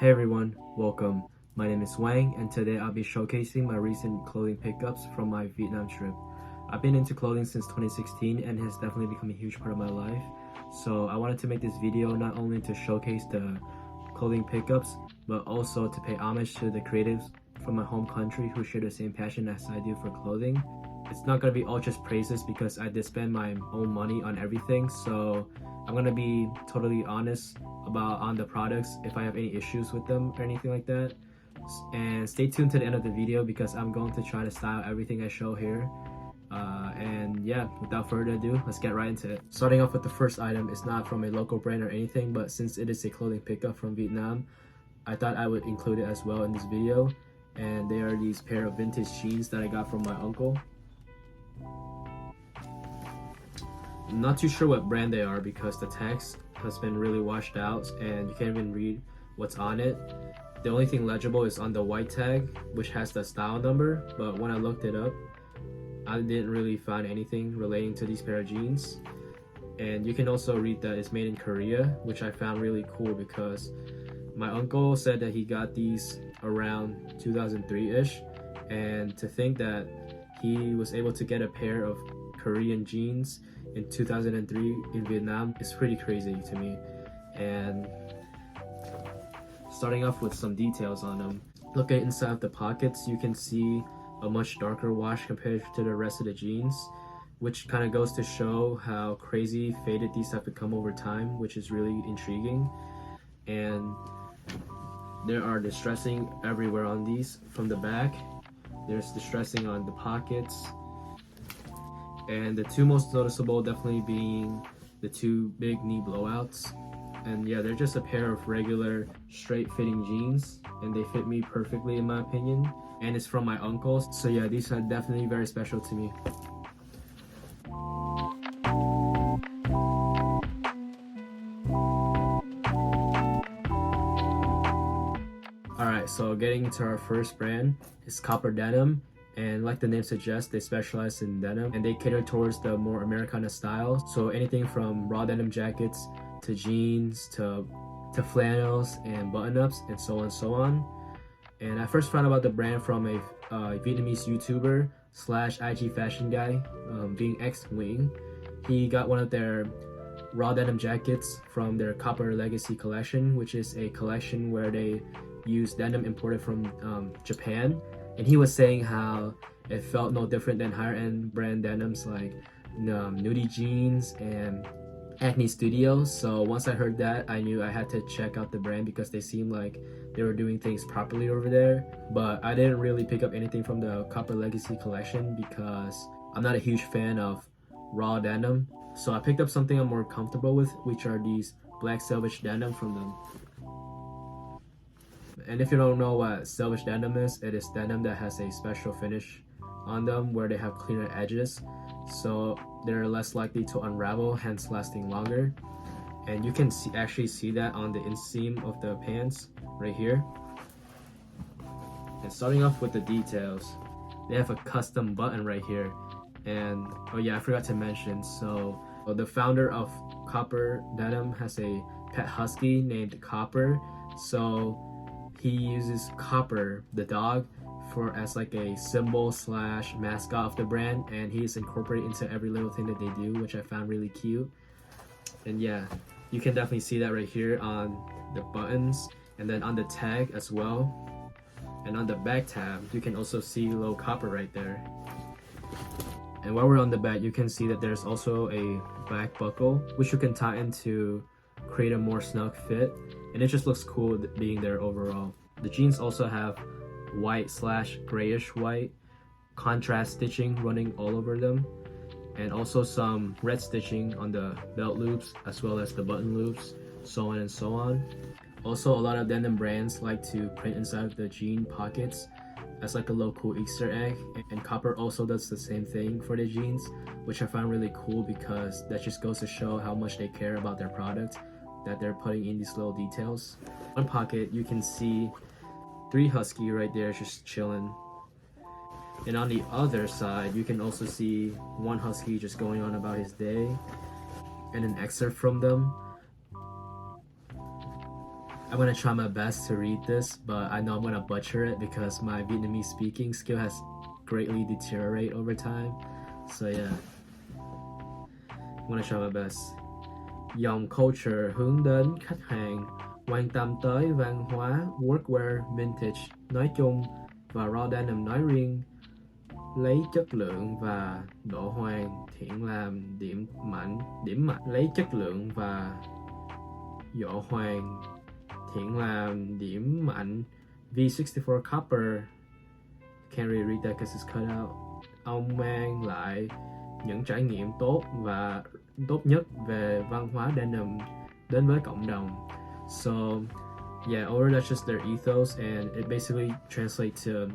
Hey everyone, welcome. My name is Wang and today I'll be showcasing my recent clothing pickups from my Vietnam trip. I've been into clothing since 2016 and it has definitely become a huge part of my life. So I wanted to make this video not only to showcase the clothing pickups, but also to pay homage to the creatives from my home country who share the same passion as I do for clothing. It's not gonna be all just praises because I did spend my own money on everything, so I'm gonna be totally honest on the products if I have any issues with them or anything like that. And stay tuned to the end of the video because I'm going to try to style everything I show here. And yeah, without further ado, let's get right into it. Starting off with the first item, it's not from a local brand or anything, but since it is a clothing pickup from Vietnam, I thought I would include it as well in this video. And they are these pair of vintage jeans that I got from my uncle. I'm not too sure what brand they are because the text has been really washed out and you can't even read what's on it. The only thing legible is on the white tag, which has the style number, but when I looked it up, I didn't really find anything relating to these pair of jeans. And you can also read that it's made in Korea, which I found really cool because my uncle said that he got these around 2003-ish, and to think that he was able to get a pair of Korean jeans in 2003 in Vietnam is pretty crazy to me. And starting off with some details on them, looking inside of the pockets, you can see a much darker wash compared to the rest of the jeans, which kind of goes to show how crazy faded these have become over time, which is really intriguing. And there are distressing everywhere on these. From the back, there's distressing on the pockets, and the two most noticeable definitely being the two big knee blowouts. And yeah, they're just a pair of regular straight fitting jeans and they fit me perfectly in my opinion, and it's from my uncle, so yeah, these are definitely very special to me. Alright, so getting into our first brand is Copper Denim, and like the name suggests, they specialize in denim and they cater towards the more Americana style. So anything from raw denim jackets to jeans to flannels and button-ups and so on and so on. And I first found about the brand from a Vietnamese YouTuber slash IG fashion guy, being X Wing. He got one of their raw denim jackets from their Copper Legacy collection, which is a collection where they use denim imported from Japan. And he was saying how it felt no different than higher end brand denims like Nudie Jeans and Acne Studio. So once I heard that, I knew I had to check out the brand because they seemed like they were doing things properly over there. But I didn't really pick up anything from the Copper Legacy collection because I'm not a huge fan of raw denim. So I picked up something I'm more comfortable with, which are these black selvage denim from them. And if you don't know what selvage denim is, it is denim that has a special finish on them where they have cleaner edges, so they're less likely to unravel, hence lasting longer. And you can actually see that on the inseam of the pants right here. And starting off with the details, they have a custom button right here. And oh yeah, I forgot to mention, so the founder of Copper Denim has a pet husky named Copper, so he uses Copper the dog as like a symbol slash mascot of the brand, and he's incorporated into every little thing that they do, which I found really cute. And yeah, you can definitely see that right here on the buttons and then on the tag as well. And on the back tab, you can also see little Copper right there. And while we're on the back, you can see that there's also a back buckle which you can tighten to create a more snug fit, and it just looks cool being there overall. The jeans also have white slash grayish white contrast stitching running all over them, and also some red stitching on the belt loops as well as the button loops, so on and so on. Also, a lot of denim brands like to print inside of the jean pockets as like a little cool Easter egg, and Copper also does the same thing for the jeans, which I find really cool because that just goes to show how much they care about their product, that they're putting in these little details. One pocket, you can see 3 husky right there just chilling, and on the other side you can also see 1 husky just going on about his day and an excerpt from them. I'm gonna try my best to read this, but I know I'm gonna butcher it because my Vietnamese speaking skill has greatly deteriorated over time. So yeah, I'm gonna try my best. Dòng culture hướng đến khách hàng, quan tâm tới văn hóa workwear vintage nói chung và raw denim nói riêng, lấy chất lượng và độ hoàn thiện làm điểm mạnh, lấy chất lượng và độ hoàn thiện làm điểm mạnh. V64 Copper, can't really read that because it's cut out. Ông mang lại những trải nghiệm tốt nhất về văn hóa denim đến với cộng đồng. So yeah, overall that's just their ethos, and it basically translates to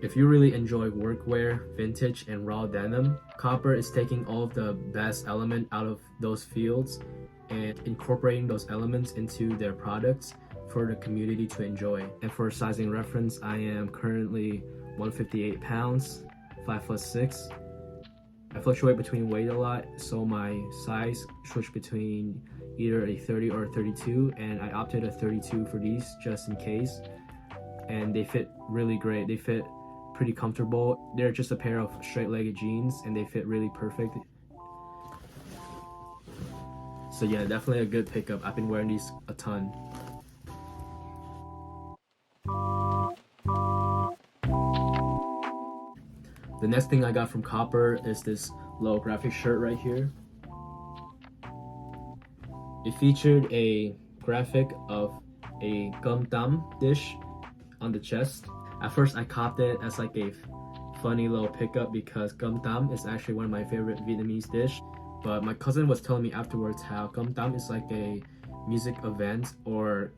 if you really enjoy workwear, vintage, and raw denim, Copper is taking all of the best element out of those fields and incorporating those elements into their products for the community to enjoy. And for sizing reference, I am currently 158 pounds, 5'6". I fluctuate between weight a lot, so my size switched between either a 30 or a 32, and I opted a 32 for these just in case. And they fit really great. They fit pretty comfortable. They're just a pair of straight-legged jeans, and they fit really perfect. So yeah, definitely a good pickup. I've been wearing these a ton. The next thing I got from Copper is this little graphic shirt right here. It featured a graphic of a cơm tấm dish on the chest. At first I copped it as like a funny little pickup because cơm tấm is actually one of my favorite Vietnamese dish. But my cousin was telling me afterwards how cơm tấm is like a music event or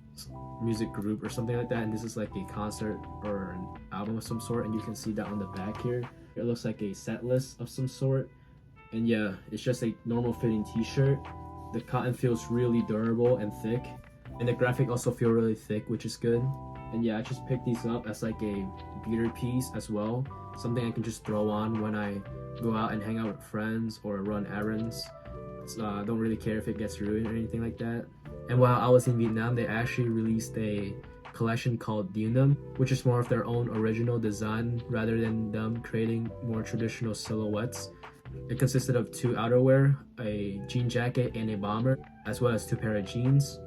music group or something like that, and this is like a concert or an album of some sort, and you can see that on the back here. It looks like a set list of some sort, and yeah, it's just a normal fitting t-shirt. The cotton feels really durable and thick, and the graphic also feel really thick, which is good. And yeah, I just picked these up as like a beater piece as well, something I can just throw on when I go out and hang out with friends or run errands. I don't really care if it gets ruined or anything like that. And while I was in Vietnam, they actually released a collection called Denim, which is more of their own original design rather than them creating more traditional silhouettes. It consisted of 2 outerwear, a jean jacket and a bomber, as well as 2 pair of jeans.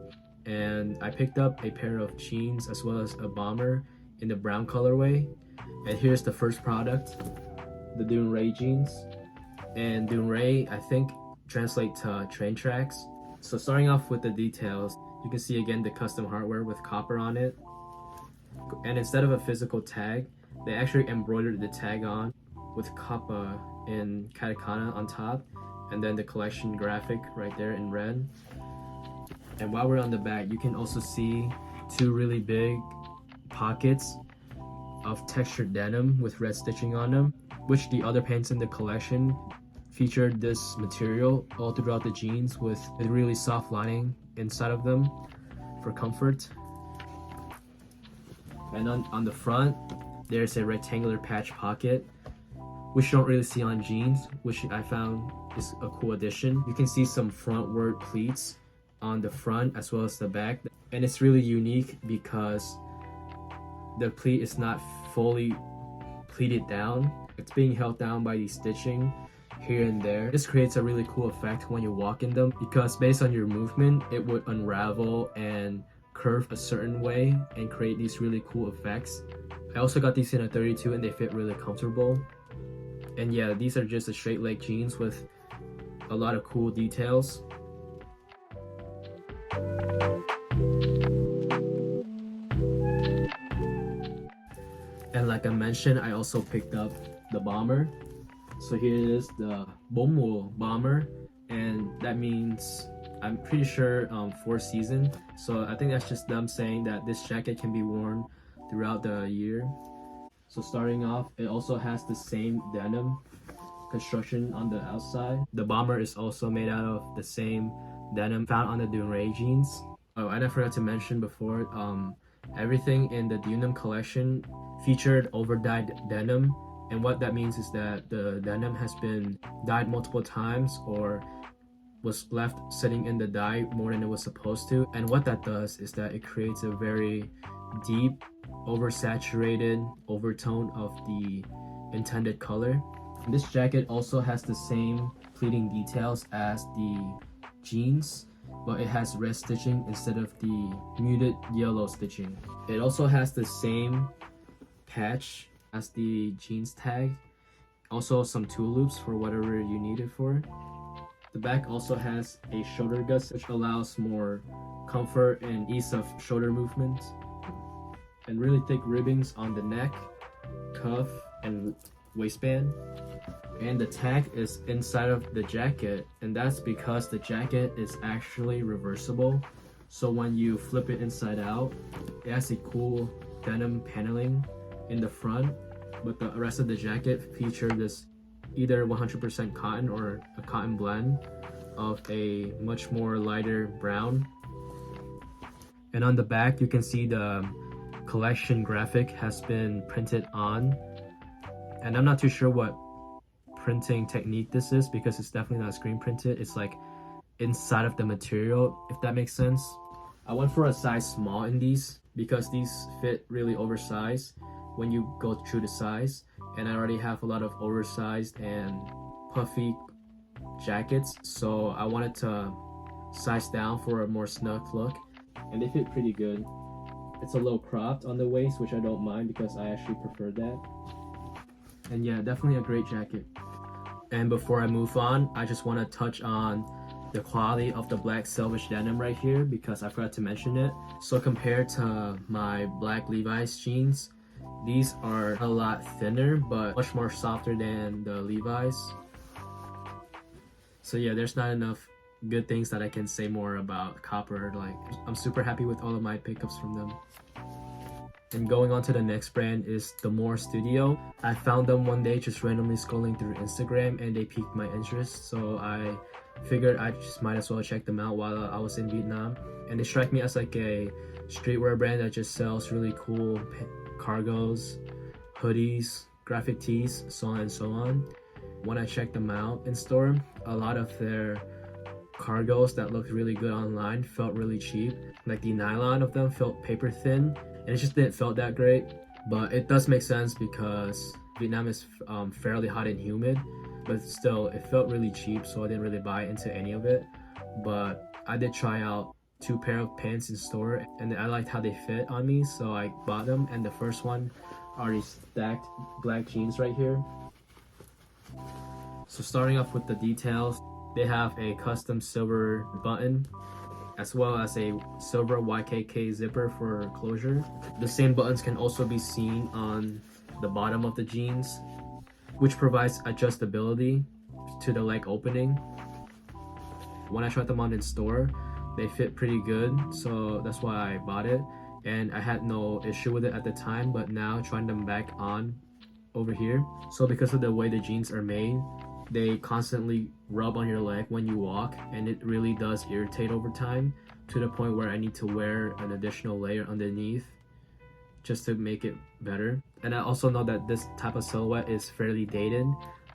And I picked up a pair of jeans as well as a bomber in the brown colorway. And here's the first product, the Dune Ray jeans. And Dune Ray, I think, translate to train tracks. So starting off with the details, you can see again the custom hardware with Copper on it. And instead of a physical tag, they actually embroidered the tag on with Copper in katakana on top, and then the collection graphic right there in red. And while we're on the back, you can also see 2 really big pockets of textured denim with red stitching on them, which the other pants in the collection featured this material all throughout the jeans with a really soft lining inside of them for comfort. And on the front, there's a rectangular patch pocket, which you don't really see on jeans, which I found is a cool addition. You can see some frontward pleats on the front as well as the back, and it's really unique because the pleat is not fully pleated down. It's being held down by the stitching here and there. This creates a really cool effect when you walk in them because based on your movement, it would unravel and curve a certain way and create these really cool effects. I also got these in a 32 and they fit really comfortable. And yeah, these are just a straight leg jeans with a lot of cool details. And like I mentioned, I also picked up the bomber. So here it is, the bốn mùa bomber, and that means, I'm pretty sure, 4 season. So I think that's just them saying that this jacket can be worn throughout the year. So starting off, it also has the same denim construction on the outside. The bomber is also made out of the same denim found on the Dune Ray jeans. Oh, and I forgot to mention before, everything in the denim collection featured over-dyed denim. And what that means is that the denim has been dyed multiple times or was left sitting in the dye more than it was supposed to. And what that does is that it creates a very deep, oversaturated overtone of the intended color. And this jacket also has the same pleating details as the jeans, but it has red stitching instead of the muted yellow stitching. It also has the same patch as the jeans tag, also some tool loops for whatever you need it for. The back also has a shoulder gusset, which allows more comfort and ease of shoulder movement, and really thick ribbings on the neck, cuff, and waistband. And the tag is inside of the jacket, and that's because the jacket is actually reversible. So when you flip it inside out, it has a cool denim paneling in the front, but the rest of the jacket feature this either 100% cotton or a cotton blend of a much more lighter brown. And on the back, you can see the collection graphic has been printed on, and I'm not too sure what printing technique this is because it's definitely not screen printed. It's like inside of the material, if that makes sense. I went for a size small in these because these fit really oversized when you go through the size, and I already have a lot of oversized and puffy jackets, so I wanted to size down for a more snug look, and they fit pretty good. It's a little cropped on the waist, which I don't mind because I actually prefer that. And yeah, definitely a great jacket. And before I move on, I just want to touch on the quality of the black selvage denim right here because I forgot to mention it. So compared to my black Levi's jeans, these are a lot thinner but much more softer than the Levi's. So yeah, there's not enough good things that I can say more about Copper. Like, I'm super happy with all of my pickups from them. And going on to the next brand is the More Studio. I found them one day just randomly scrolling through Instagram and they piqued my interest, so I figured I just might as well check them out while I was in Vietnam. And they strike me as like a streetwear brand that just sells really cool cargos, hoodies, graphic tees, so on and so on. When I checked them out in store, a lot of their cargos that looked really good online felt really cheap. Like the nylon of them felt paper thin, and it just didn't felt that great. But it does make sense because Vietnam is fairly hot and humid, but still it felt really cheap, so I didn't really buy into any of it. But I did try out 2 pair of pants in store and I liked how they fit on me, so I bought them. And the first one are these stacked black jeans right here. So starting off with the details, they have a custom silver button as well as a silver YKK zipper for closure. The same buttons can also be seen on the bottom of the jeans, which provides adjustability to the leg opening. When I tried them on in store, they fit pretty good, so that's why I bought it. And I had no issue with it at the time, but now trying them back on over here. So because of the way the jeans are made, they constantly rub on your leg when you walk, and it really does irritate over time to the point where I need to wear an additional layer underneath just to make it better. And I also know that this type of silhouette is fairly dated,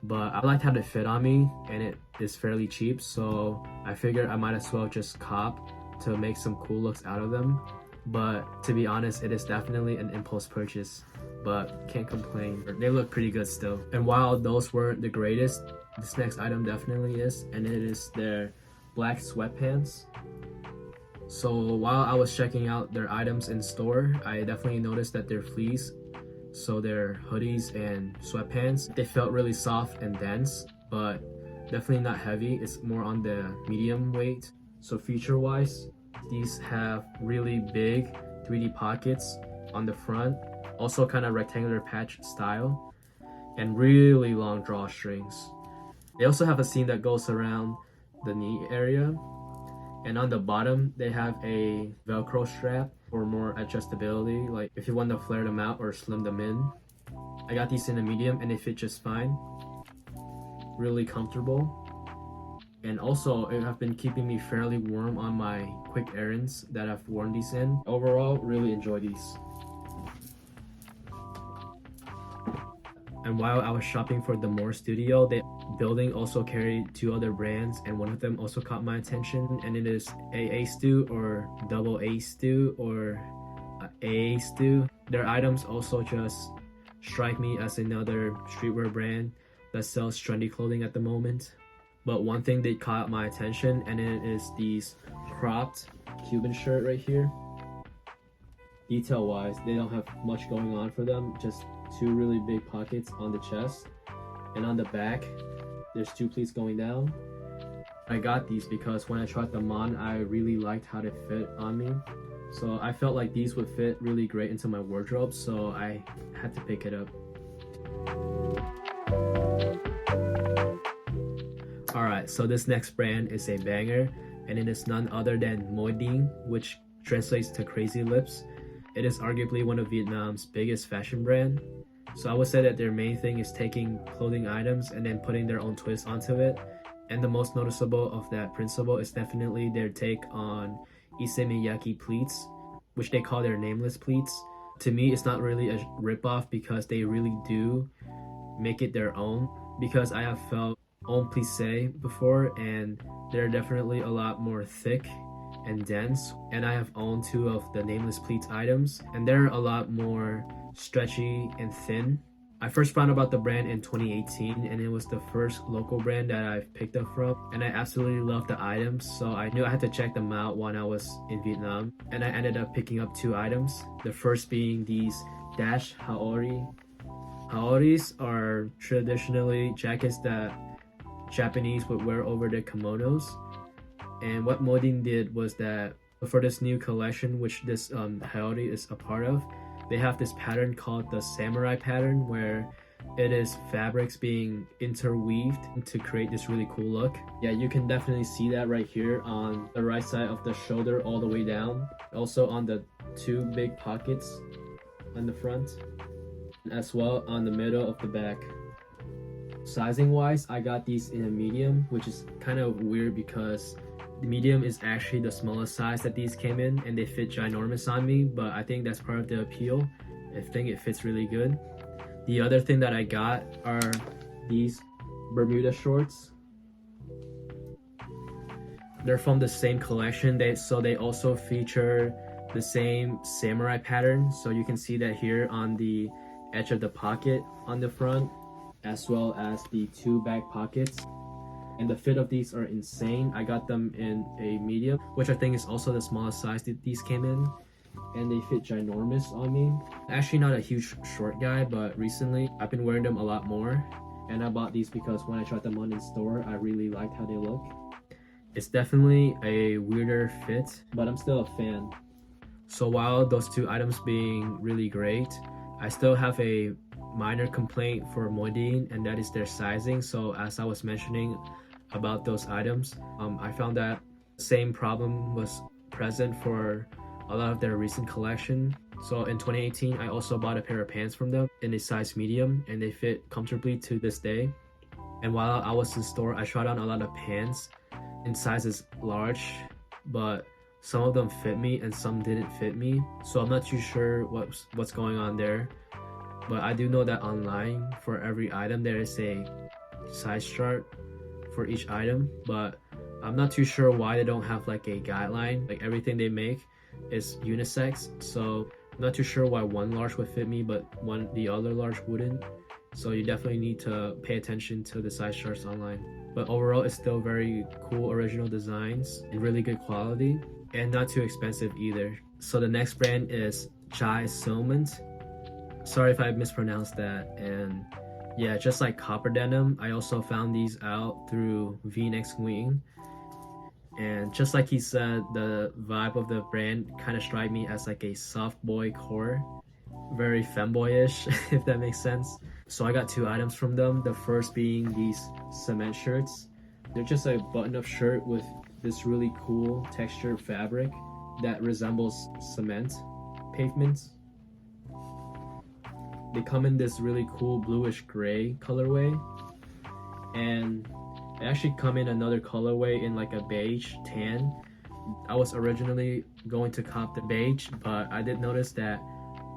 but I liked how they fit on me and it is fairly cheap, so I figured I might as well just cop to make some cool looks out of them. But to be honest, it is definitely an impulse purchase, but can't complain. They look pretty good still. And while those weren't the greatest, this next item definitely is, and it is their black sweatpants. So while I was checking out their items in store, I definitely noticed that their fleece, so their hoodies and sweatpants, they felt really soft and dense, but definitely not heavy. It's more on the medium weight. So feature wise, these have really big 3D pockets on the front, also kind of rectangular patch style, and really long drawstrings. They also have a seam that goes around the knee area, and on the bottom they have a Velcro strap for more adjustability, like if you want to flare them out or slim them in. I got these in a medium and they fit just fine, really comfortable, and also it have been keeping me fairly warm on my quick errands that I've worn these in. Overall, really enjoy these. And while I was shopping for the More Studio, the building also carried 2 other brands, and one of them also caught my attention, and it is AA Stu or Double A Stu or AA Stu. Their items also just strike me as another streetwear brand that sells trendy clothing at the moment. But one thing that caught my attention, and it is these cropped Cuban shirt right here. Detail wise, they don't have much going on for them, just 2 really big pockets on the chest, and on the back there's 2 pleats going down. I got these because when I tried them on, I really liked how they fit on me, so I felt like these would fit really great into my wardrobe, so I had to pick it up. Alright, so this next brand is a banger, and it is none other than Moidine, which translates to crazy lips. It is arguably one of Vietnam's biggest fashion brand. So I would say that their main thing is taking clothing items and then putting their own twist onto it. And the most noticeable of that principle is definitely their take on Issey Miyake pleats, which they call their nameless pleats. To me, it's not really a ripoff because they really do make it their own. Because I have felt Homme Plissé before, and they're definitely a lot more thick and dense, and I have owned 2 of the nameless pleats items, and they're a lot more stretchy and thin. I first found about the brand in 2018, and it was the first local brand that I've picked up from, and I absolutely love the items, so I knew I had to check them out when I was in Vietnam, and I ended up picking up 2 items. The first being these Dash Haori. Haoris are traditionally jackets that Japanese would wear over their kimonos. And what Moidine did was that for this new collection, which this Haori is a part of, they have this pattern called the samurai pattern, where it is fabrics being interweaved to create this really cool look. Yeah, you can definitely see that right here on the right side of the shoulder all the way down. Also on the 2 big pockets on the front, as well on the middle of the back. Sizing wise, I got these in a medium, which is kind of weird because the medium is actually the smallest size that these came in, and they fit ginormous on me, but I think that's part of the appeal. I think it fits really good. The other thing that I got are these Bermuda shorts. They're from the same collection, so they also feature the same samurai pattern, so you can see that here on the edge of the pocket on the front, as well as the 2 back pockets. And the fit of these are insane. I got them in a medium, which I think is also the smallest size that these came in, and they fit ginormous on me. Actually not a huge short guy, but recently I've been wearing them a lot more, and I bought these because when I tried them on in store, I really liked how they look. It's definitely a weirder fit, but I'm still a fan. So while those 2 items being really great, I still have a minor complaint for Moidine, and that is their sizing. So as I was mentioning about those items, I found that same problem was present for a lot of their recent collection. So in 2018, I also bought a pair of pants from them in a size medium, and they fit comfortably to this day. And while I was in store, I tried on a lot of pants in sizes large, but some of them fit me and some didn't fit me. So I'm not too sure what's going on there. But I do know that online, for every item, there is a size chart for each item. But I'm not too sure why they don't have like a guideline. Like everything they make is unisex. So I'm not too sure why one large would fit me, but the other large wouldn't. So you definitely need to pay attention to the size charts online. But overall, it's still very cool original designs and really good quality, and not too expensive either. So the next brand is Chai Silmont. Sorry if I mispronounced that. And yeah, just like Copper Denim, I also found these out through V-Next Wing. And just like he said, the vibe of the brand kind of struck me as like a soft boy core, very femboyish, if that makes sense. So I got 2 items from them. The first being these cement shirts. They're just a button-up shirt with this really cool textured fabric that resembles cement pavements. They come in this really cool bluish gray colorway, and they actually come in another colorway in like a beige tan. I was originally going to cop the beige, but I did notice that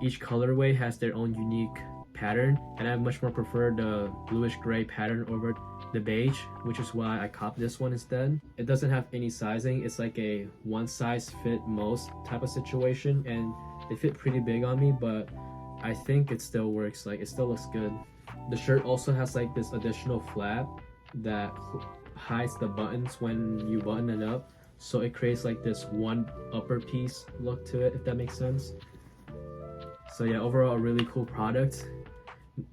each colorway has their own unique pattern, and I much more prefer the bluish gray pattern over the beige, which is why I copped this one instead. It doesn't have any sizing. It's like a one size fit most type of situation, and they fit pretty big on me, but I think it still works. Like, it still looks good. The shirt also has like this additional flap that hides the buttons when you button it up, so it creates like this one upper piece look to it, if that makes sense. So yeah, overall a really cool product.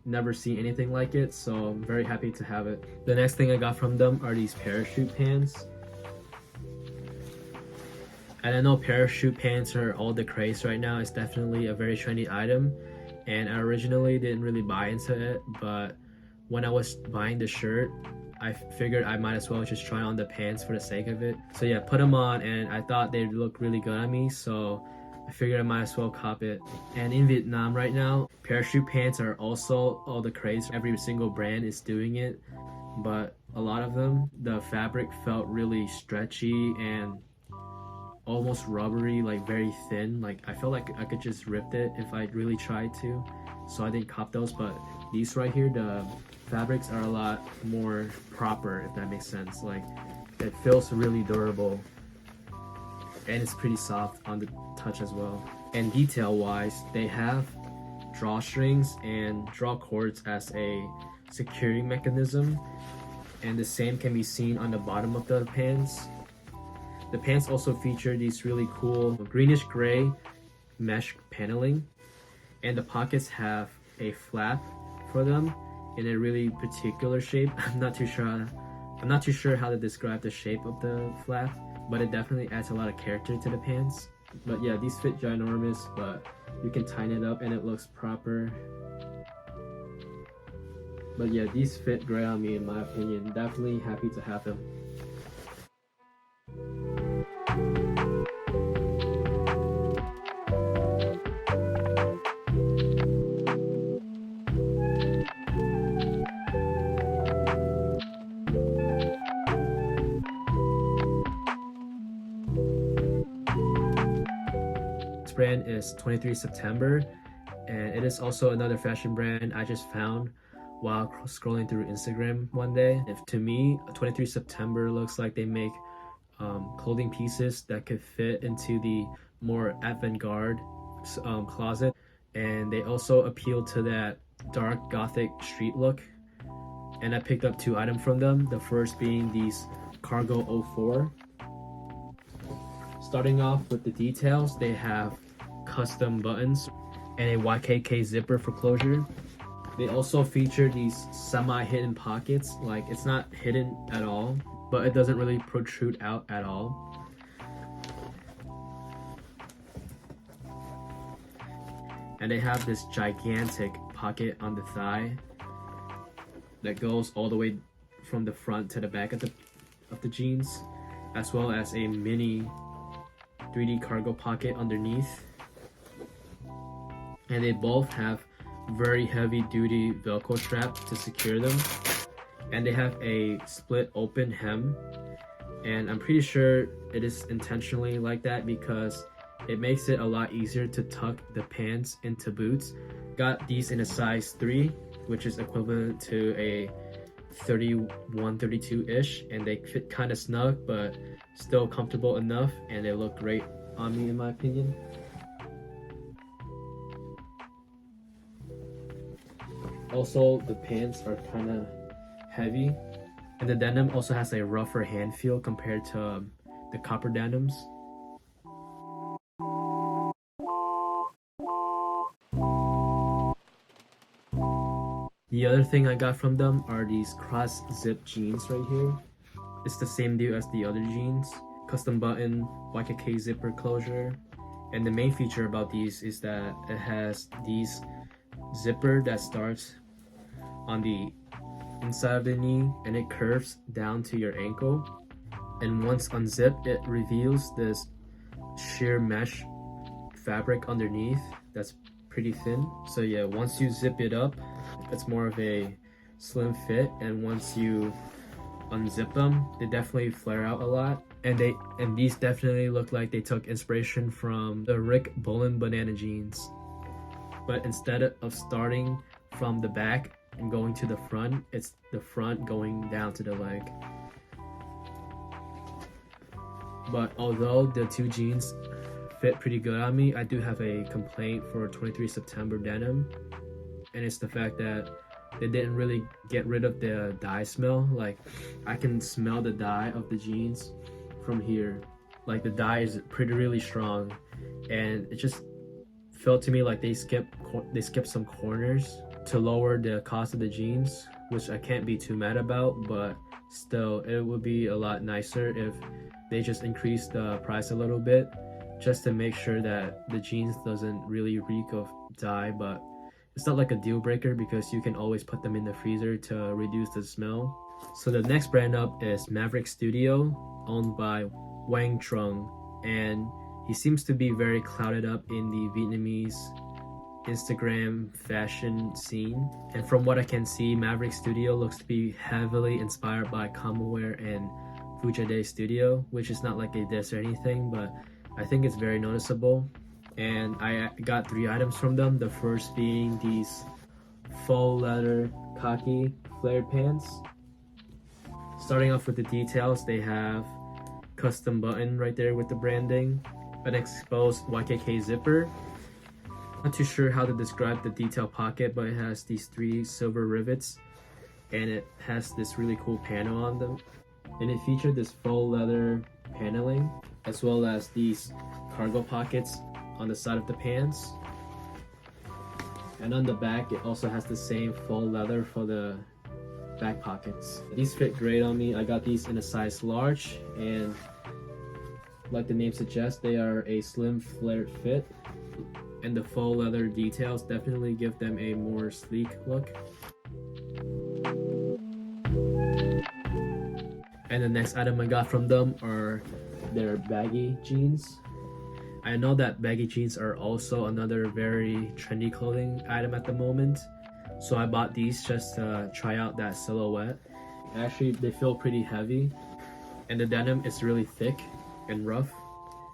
Never seen anything like it, so I'm very happy to have it. The next thing I got from them are these parachute pants. And I know parachute pants are all the craze right now. It's definitely a very trendy item, and I originally didn't really buy into it, but when I was buying the shirt, I figured I might as well just try on the pants for the sake of it. So yeah, put them on, and I thought they'd look really good on me, so I figured I might as well cop it. And in Vietnam right now, parachute pants are also all the craze. Every single brand is doing it, but a lot of them, the fabric felt really stretchy and almost rubbery, like very thin. Like, I felt like I could just rip it if I really tried to, so I didn't cop those. But these right here, the fabrics are a lot more proper, if that makes sense. Like, it feels really durable, and it's pretty soft on the touch as well. And detail wise, they have drawstrings and draw cords as a security mechanism, and the same can be seen on the bottom of the pants. The pants also feature these really cool greenish gray mesh paneling, and the pockets have a flap for them in a really particular shape. I'm not too sure how to describe the shape of the flap, but it definitely adds a lot of character to the pants. But yeah, these fit ginormous, but you can tighten it up and it looks proper. But yeah, these fit great on me in my opinion. Definitely happy to have them. Brand is 23 September, and it is also another fashion brand I just found while scrolling through Instagram one day. If to me, 23 September looks like they make clothing pieces that could fit into the more avant-garde closet, and they also appeal to that dark gothic street look. And I picked up 2 items from them, the first being these Cargo 04. Starting off with the details, they have custom buttons and a YKK zipper for closure. They also feature these semi-hidden pockets. Like, it's not hidden at all, but it doesn't really protrude out at all. And they have this gigantic pocket on the thigh that goes all the way from the front to the back of the jeans, as well as a mini 3D cargo pocket underneath. And they both have very heavy duty Velcro straps to secure them, and they have a split open hem, and I'm pretty sure it is intentionally like that because it makes it a lot easier to tuck the pants into boots. Got these in a size 3, which is equivalent to a 31, 32-ish, and they fit kind of snug but still comfortable enough, and they look great on me in my opinion. Also, the pants are kind of heavy, and the denim also has a rougher hand feel compared to the copper denims. The other thing I got from them are these cross zip jeans right here. It's the same deal as the other jeans. Custom button, YKK zipper closure. And the main feature about these is that it has these zipper that starts on the inside of the knee and it curves down to your ankle. And once unzipped, it reveals this sheer mesh fabric underneath that's pretty thin. So yeah, once you zip it up, it's more of a slim fit, and once you unzip them, they definitely flare out a lot. And these definitely look like they took inspiration from the Rick Bullen banana jeans, but instead of starting from the back and going to the front. It's the front going down to the leg. But although the two jeans fit pretty good on me, I do have a complaint for 23 September denim, and it's the fact that they didn't really get rid of the dye smell. Like, I can smell the dye of the jeans from here. Like, the dye is really strong, and it just felt to me like they skipped some corners to lower the cost of the jeans, which I can't be too mad about. But still, it would be a lot nicer if they just increase the price a little bit, just to make sure that the jeans doesn't really reek of dye. But it's not like a deal breaker because you can always put them in the freezer to reduce the smell. So the next brand up is Maverick Studio, owned by Wang Trung, and he seems to be very clouded up in the Vietnamese Instagram fashion scene. And from what I can see, Maverick Studio looks to be heavily inspired by Kamaware and Fujade Studio, which is not like a diss or anything, but I think it's very noticeable. And I got 3 items from them. The first being these faux leather khaki flared pants. Starting off with the details, they have custom button right there with the branding, an exposed YKK zipper. Not too sure how to describe the detail pocket, but it has these 3 silver rivets, and it has this really cool panel on them. And it featured this faux leather paneling, as well as these cargo pockets on the side of the pants. And on the back, it also has the same faux leather for the back pockets. These fit great on me. I got these in a size large, and like the name suggests, they are a slim flared fit, and the faux leather details definitely give them a more sleek look. And the next item I got from them are their baggy jeans. I know that baggy jeans are also another very trendy clothing item at the moment, so I bought these just to try out that silhouette. Actually, they feel pretty heavy, and the denim is really thick and rough.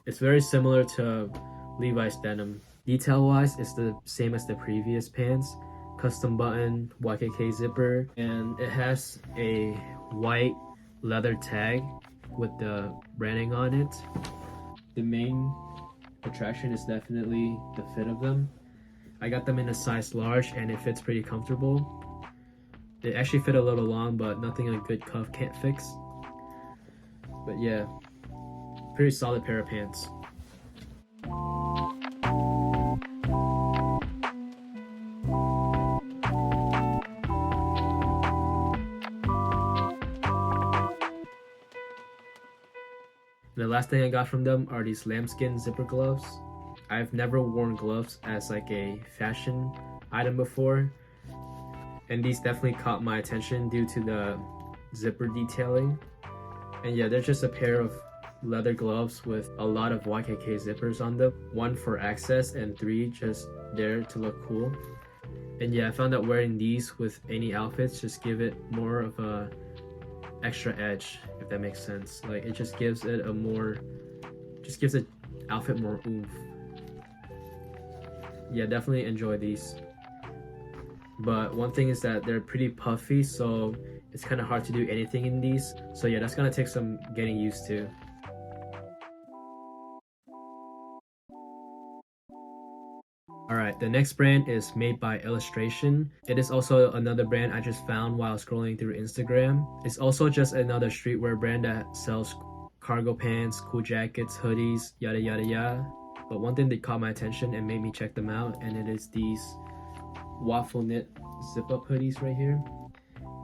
It's very similar to Levi's denim. Detail wise, it's the same as the previous pants. Custom button, YKK zipper, and it has a white leather tag with the branding on it. The main attraction is definitely the fit of them. I got them in a size large, and it fits pretty comfortable. They actually fit a little long, but nothing a good cuff can't fix. But yeah, pretty solid pair of pants. The last thing I got from them are these lambskin zipper gloves. I've never worn gloves as like a fashion item before, and these definitely caught my attention due to the zipper detailing. And yeah, they're just a pair of leather gloves with a lot of YKK zippers on them. 1 for access and 3 just there to look cool. And yeah, I found that wearing these with any outfits just give it more of a extra edge, if that makes sense. Like, it just gives it a more, just gives the outfit more oomph. Yeah, definitely enjoy these. But one thing is that they're pretty puffy, so it's kind of hard to do anything in these. So yeah, that's gonna take some getting used to. Alright, the next brand is Made by Illustration. It is also another brand I just found while scrolling through Instagram. It's also just another streetwear brand that sells cargo pants, cool jackets, hoodies, yada yada yada. But one thing that caught my attention and made me check them out, and it is these waffle knit zip up hoodies right here.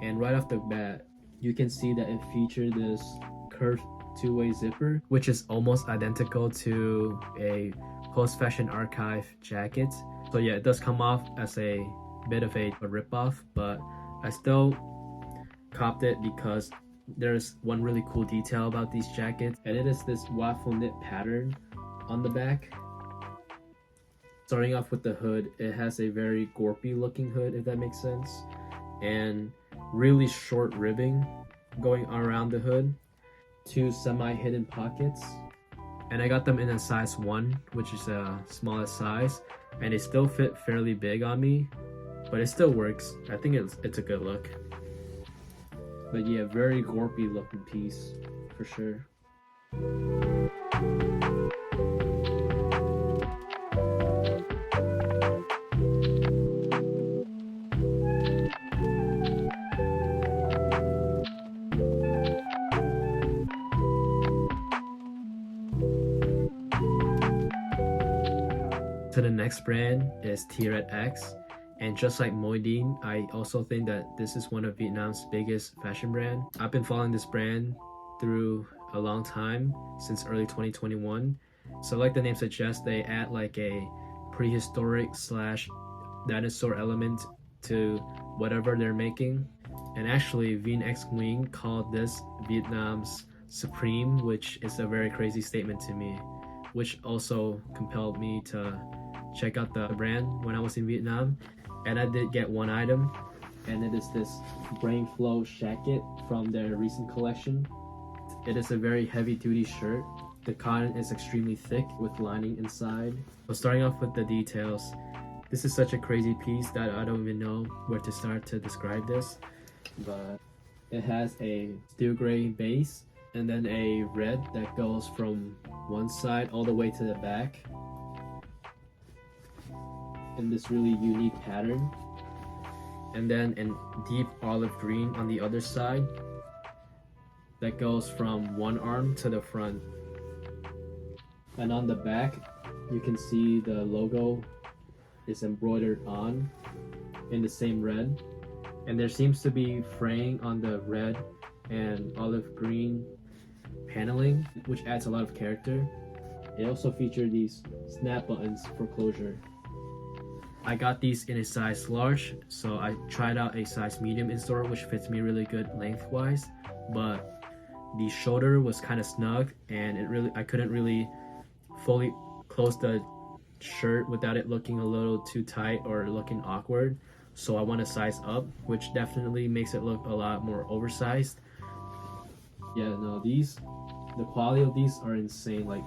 And right off the bat, you can see that it featured this curved 2-way zipper, which is almost identical to a Post Fashion Archive jacket. So yeah, it does come off as a bit of a rip-off, but I still copped it because there's one really cool detail about these jackets, and it is this waffle knit pattern on the back. Starting off with the hood, it has a very gorpy looking hood, if that makes sense, and really short ribbing going around the hood, 2 semi-hidden pockets. And I got them in a size 1, which is a smallest size, and they still fit fairly big on me. but it still works. I think it's a good look. But yeah, very gorpy looking piece for sure. So the next brand is T-Red X, and just like Moideen, I also think that this is one of Vietnam's biggest fashion brand. I've been following this brand through a long time, since early 2021. So like the name suggests, they add like a prehistoric slash dinosaur element to whatever they're making. And actually, Vien X Nguyen called this Vietnam's Supreme, which is a very crazy statement to me, which also compelled me to check out the brand when I was in Vietnam. And I did get one item, and it is this Brain Flow jacket from their recent collection. It is a very heavy duty shirt. The cotton is extremely thick with lining inside. So starting off with the details, this is such a crazy piece that I don't even know where to start to describe this. But it has a steel gray base and then a red that goes from one side all the way to the back in this really unique pattern, and then in deep olive green on the other side that goes from one arm to the front. And on the back you can see the logo is embroidered on in the same red, and there seems to be fraying on the red and olive green paneling, which adds a lot of character. It also features these snap buttons for closure. I got these in a size large, so I tried out a size medium in store, which fits me really good lengthwise, but the shoulder was kind of snug, and I couldn't really fully close the shirt without it looking a little too tight or looking awkward. So I want to size up, which definitely makes it look a lot more oversized. Yeah, no, the quality of these are insane. Like,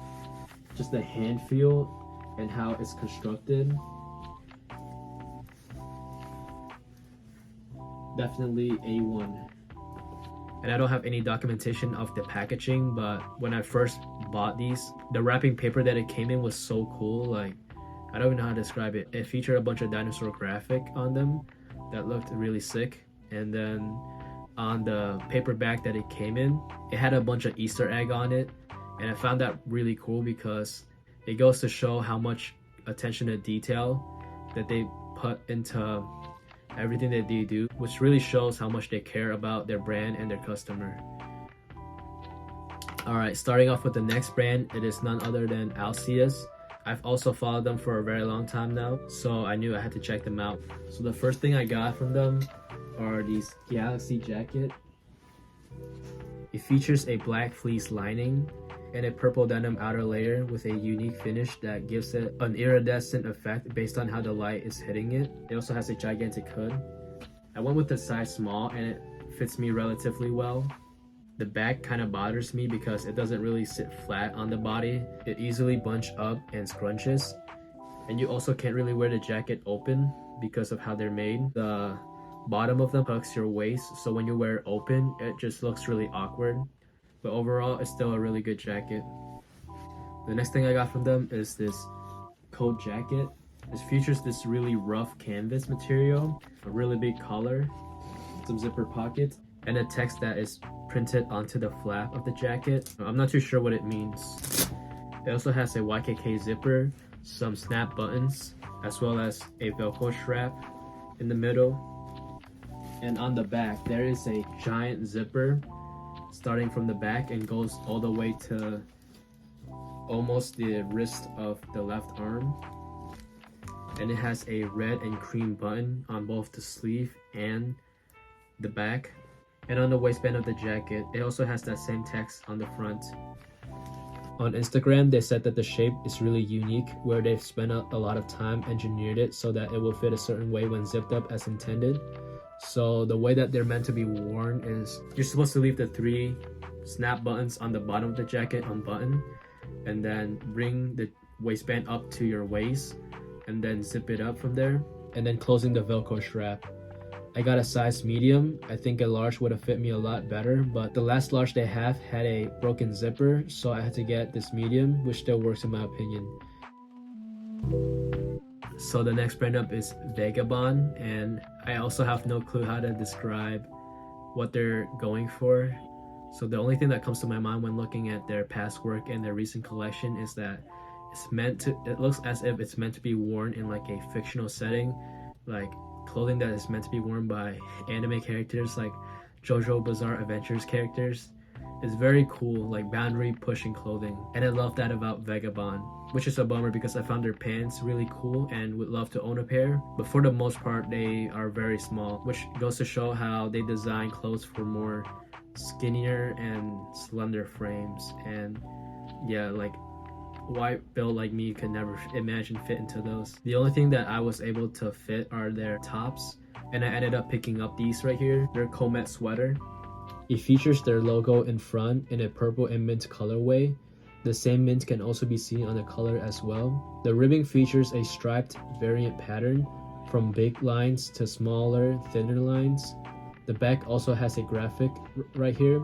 just the hand feel and how it's constructed. Definitely A1. And I don't have any documentation of the packaging, but when I first bought these, the wrapping paper that it came in was so cool. Like, I don't even know how to describe it. It featured a bunch of dinosaur graphic on them that looked really sick. And then on the paper bag that it came in, it had a bunch of Easter egg on it. And I found that really cool because it goes to show how much attention to detail that they put into everything that they do, which really shows how much they care about their brand and their customer. Alright, starting off with the next brand, it is none other than Alceus. I've also followed them for a very long time now, so I knew I had to check them out. So the first thing I got from them are these Galaxy jacket. It features a black fleece lining and a purple denim outer layer with a unique finish that gives it an iridescent effect based on how the light is hitting it. It also has a gigantic hood. I went with the size small and it fits me relatively well. The back kind of bothers me because it doesn't really sit flat on the body. It easily bunches up and scrunches. And you also can't really wear the jacket open because of how they're made. The bottom of them hugs your waist, so when you wear it open, it just looks really awkward. But overall, it's still a really good jacket. The next thing I got from them is this coat jacket. This features this really rough canvas material, a really big collar, some zipper pockets, and a text that is printed onto the flap of the jacket. I'm not too sure what it means. It also has a YKK zipper, some snap buttons, as well as a Velcro strap in the middle. And on the back, there is a giant zipper starting from the back and goes all the way to almost the wrist of the left arm. And it has a red and cream button on both the sleeve and the back. And on the waistband of the jacket, it also has that same text on the front. On Instagram, they said that the shape is really unique, where they've spent a lot of time engineered it so that it will fit a certain way when zipped up as intended. So the way that they're meant to be worn is you're supposed to leave the 3 snap buttons on the bottom of the jacket unbuttoned, and then bring the waistband up to your waist and then zip it up from there. and then closing the Velcro strap. I got a size medium. I think a large would have fit me a lot better, but the last large they have had a broken zipper, so I had to get this medium, which still works in my opinion. So the next brand up is Vagabond, and I also have no clue how to describe what they're going for. So the only thing that comes to my mind when looking at their past work and their recent collection is that it looks as if it's meant to be worn in like a fictional setting, like clothing that is meant to be worn by anime characters like JoJo Bizarre Adventures characters. It's very cool, like boundary pushing clothing, and I love that about Vagabond, which is a bummer because I found their pants really cool and would love to own a pair, but for the most part they are very small, which goes to show how they design clothes for more skinnier and slender frames. And yeah, like white build like me could never imagine fit into those. The only thing that I was able to fit are their tops, and I ended up picking up these right here. Their Comet sweater. It features their logo in front in a purple and mint colorway. The same mint can also be seen on the collar as well. The ribbing features a striped variant pattern from big lines to smaller, thinner lines. The back also has a graphic right here.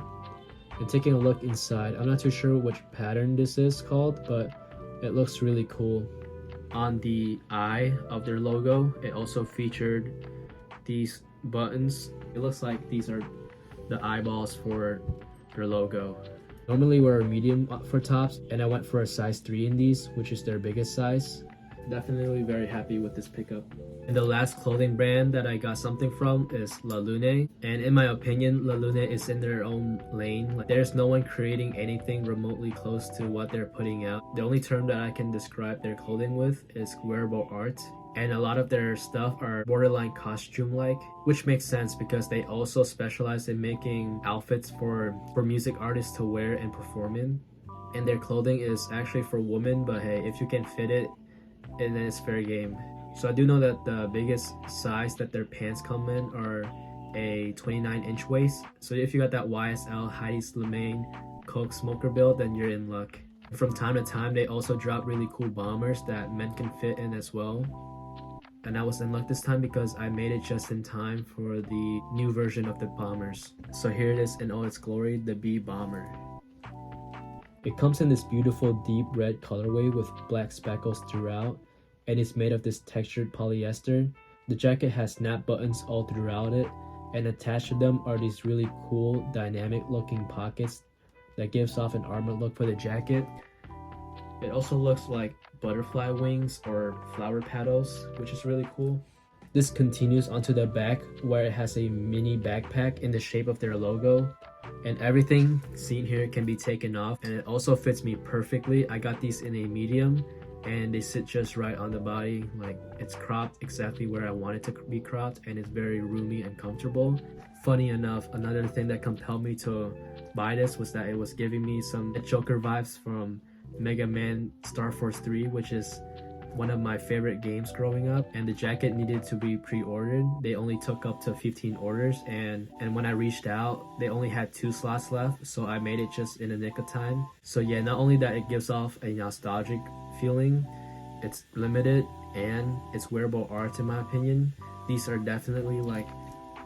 And taking a look inside, I'm not too sure which pattern this is called, but it looks really cool. On the eye of their logo, it also featured these buttons. It looks like these are the eyeballs for their logo. Normally wear a medium for tops, and I went for a size 3 in these, which is their biggest size. Definitely very happy with this pickup. And the last clothing brand that I got something from is La Lune, and in my opinion, La Lune is in their own lane. Like, there's no one creating anything remotely close to what they're putting out. The only term that I can describe their clothing with is wearable art, and a lot of their stuff are borderline costume-like, which makes sense because they also specialize in making outfits for music artists to wear and perform in. And their clothing is actually for women, but hey, if you can fit it, and then it's fair game. So I do know that the biggest size that their pants come in are a 29-inch waist. So if you got that YSL Heidi Slimane Coke smoker build, then you're in luck. From time to time, they also drop really cool bombers that men can fit in as well. And I was in luck this time because I made it just in time for the new version of the bombers. So here it is in all its glory, the B Bomber. It comes in this beautiful deep red colorway with black speckles throughout, and it's made of this textured polyester. The jacket has snap buttons all throughout it, and attached to them are these really cool dynamic looking pockets that gives off an armored look for the jacket. It also looks like butterfly wings or flower petals, which is really cool. This continues onto the back where it has a mini backpack in the shape of their logo, and everything seen here can be taken off, and it also fits me perfectly. I got these in a medium and they sit just right on the body. Like, it's cropped exactly where I want it to be cropped, and it's very roomy and comfortable. Funny enough, another thing that compelled me to buy this was that it was giving me some Joker vibes from Mega Man Star Force 3, which is one of my favorite games growing up, and the jacket needed to be pre-ordered. They only took up to 15 orders, and when I reached out, they only had 2 slots left, so I made it just in the nick of time. So yeah, not only that it gives off a nostalgic feeling, it's limited, and it's wearable art in my opinion. These are definitely like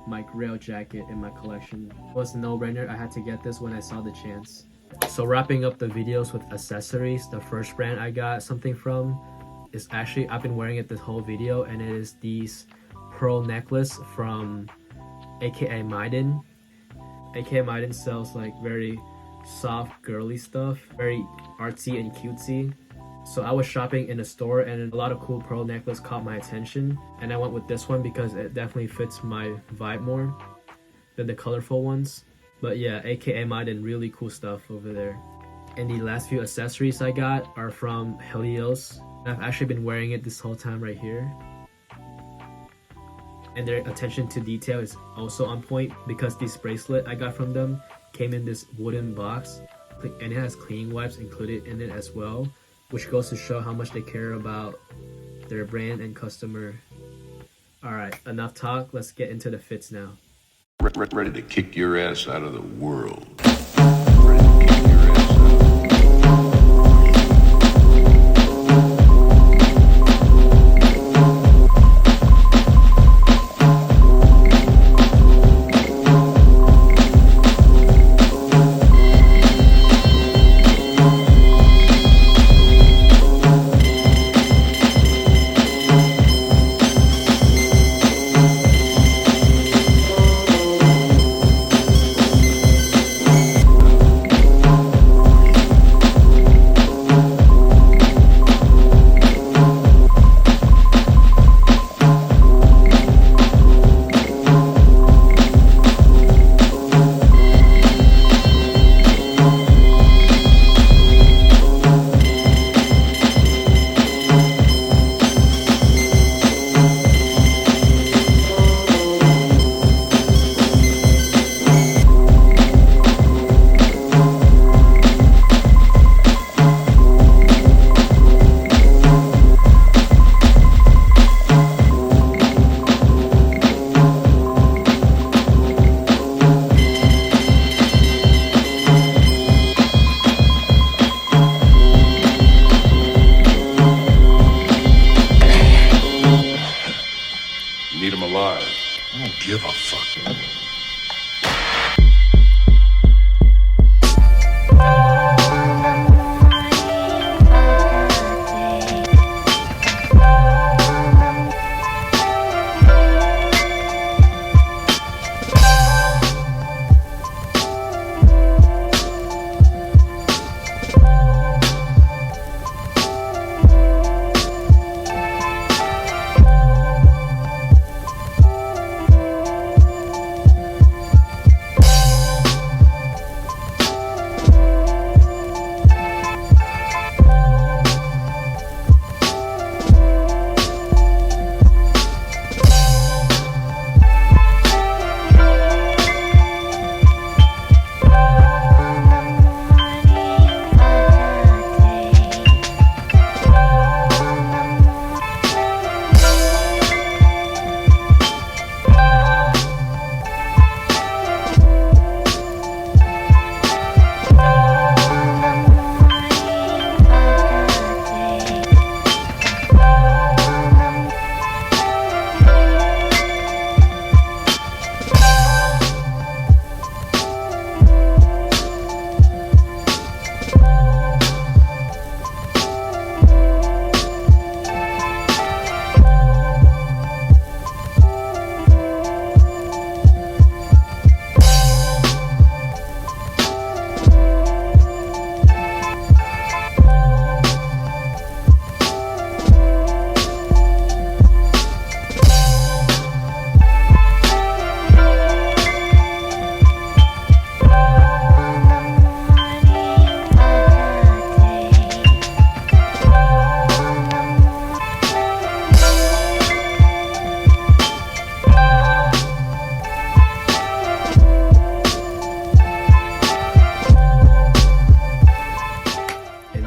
my grail jacket in my collection. It was a no-brainer. I had to get this when I saw the chance. So wrapping up the videos with accessories, the first brand I got something from is actually, I've been wearing it this whole video, and it is these pearl necklace from aka Maiden. Aka Maiden sells like very soft girly stuff, very artsy and cutesy. So I was shopping in a store and a lot of cool pearl necklace caught my attention, and I went with this one because it definitely fits my vibe more than the colorful ones. But yeah, aka Maiden, really cool stuff over there. And the last few accessories I got are from Helios. I've actually been wearing it this whole time right here. And their attention to detail is also on point because this bracelet I got from them came in this wooden box, and it has cleaning wipes included in it as well, which goes to show how much they care about their brand and customer. Alright, enough talk, let's get into the fits now. Ready to kick your ass out of the world. give a fuck.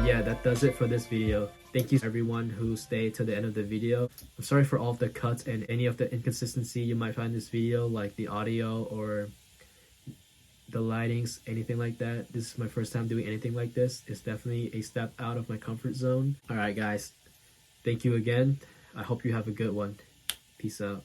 Yeah, that does it for this video. Thank you everyone who stayed to the end of the video. I'm sorry for all of the cuts and any of the inconsistency you might find in this video, like the audio or the lightings, anything like that. This is my first time doing anything like this. It's definitely a step out of my comfort zone. Alright guys, thank you again. I hope you have a good one. Peace out.